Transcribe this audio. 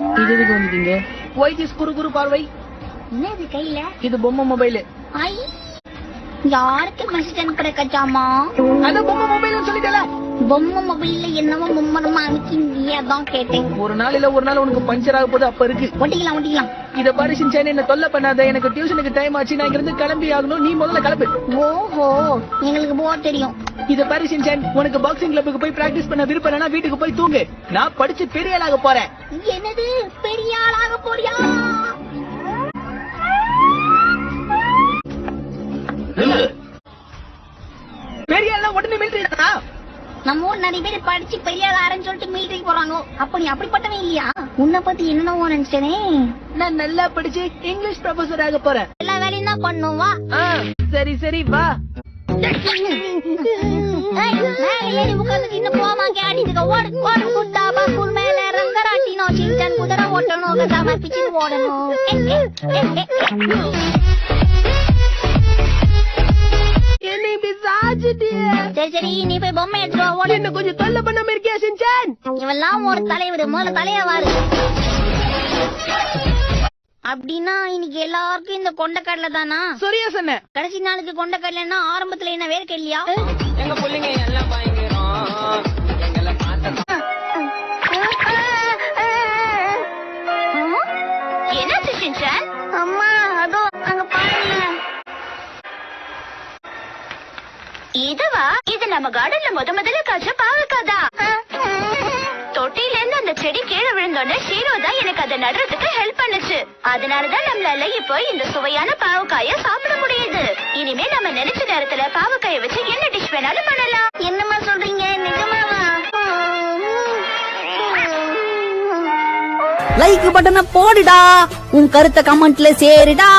இது எதுக்கு வந்துட்டீங்க? ஒய் திஸ் குறு குறு பார்வை? என்னது கையில? இது பொம்மை மொபைல். ஐ யாருக்கு மெசேஜ் அனுப்புற கச்சாமா? அத பொம்மை மொபைல்னு சொல்லிட்டல. பொம்மை மொபைல்ல என்னவோ மும்மரமா அனுப்பிச்சிங்க அதான் கேட்டேன். ஒரு நாள் இல்ல ஒரு நாள் உனக்கு பஞ்சர் ஆக போகுது, அப்ப இருக்கு. ஒட்டிக்கலாம். இத பாரு சின்சான், என்ன தொல்லை பண்ணாத. எனக்கு டியூஷனுக்கு டைம் ஆச்சு, நான் இங்க இருந்து கிளம்பி ஆகணும். நீ முதல்ல கிளம்பு. ஓஹோ, எங்களுக்கு போர் தெரியும். இத பாரு சின்சான், உனக்கு பாக்ஸிங் கிளப்புக்கு போய் பிராக்டிஸ் பண்ண விருப்பம் இல்லனா வீட்டுக்கு போய் தூங்கு. நான் படிச்சு பெரிய ஆளாக போறேன். என்னது பெரிய ஆளாக போறியா? பெரிய ஆளா உடனே மிலிட்டரி தானா? நம்ம ஊர் நிறைய பேர் படிச்சு பெரிய ஆளாரன்னு சொல்லிட்டு மிலிட்டரி போறாங்க. அப்ப நீ அப்படிப்பட்டவன் இல்லையா? உன்னை பத்தி என்னென்னவோ நினைச்சேனே. நான் நல்லா படிச்சு இங்கிலீஷ் ப்ரொஃபசர் ஆக போறேன். எல்லா வேலையும் தான் பண்ணும். வா. சரி வா. குதிரை ஓட்டணும், சமர்ப்பிச்சு ஓடணும். சரி நீ போய் பொம்மை எடுத்துட்டு என்ன கொஞ்சம் தொல்லை பண்ணாம இருக்கியா சின்சான்? இவெல்லாம் ஒரு தலைவர், முதல்ல தலையவாரு. அப்படின்னா இன்னைக்கு எல்லாருக்கும் இந்த கொண்டக்கடலை தானா? சரியா சொன்ன. கடைசி நாளுக்கு கொண்டக்கடலைன்னா ஆரம்பத்துல என்ன வேர்க்க இல்லையா? எங்க பிள்ளைங்க எல்லாம் பயங்கரம். எங்களை பார்த்தா என்ன சின்சான்? அம்மா அதோ அங்க பாருங்க. இதுவா? இது நம்ம கார்டன்ல முதல்ல காய்ச்ச பாவக்காதா. தொட்டில இருந்து அந்த செடி கீழே விழுந்தோடனே ஷீரோ தான் எனக்கு அதை நடுறதுக்கு ஹெல்ப் பண்ணுச்சு. அதனாலதான் நம்மளால இப்போ இந்த சுவையான பாவக்காய சாப்பிட முடியுது. இனிமே நம்ம நினைச்ச நேரத்துல பாவக்காய வச்சு என்ன டிஷ் வேணாலும் பண்ணலாம். என்னமா சொல்றீங்க? நிஜமாவா? லைக் பட்டனை போடுடா, உன் கருத்தை கமெண்ட்ல சேருடா.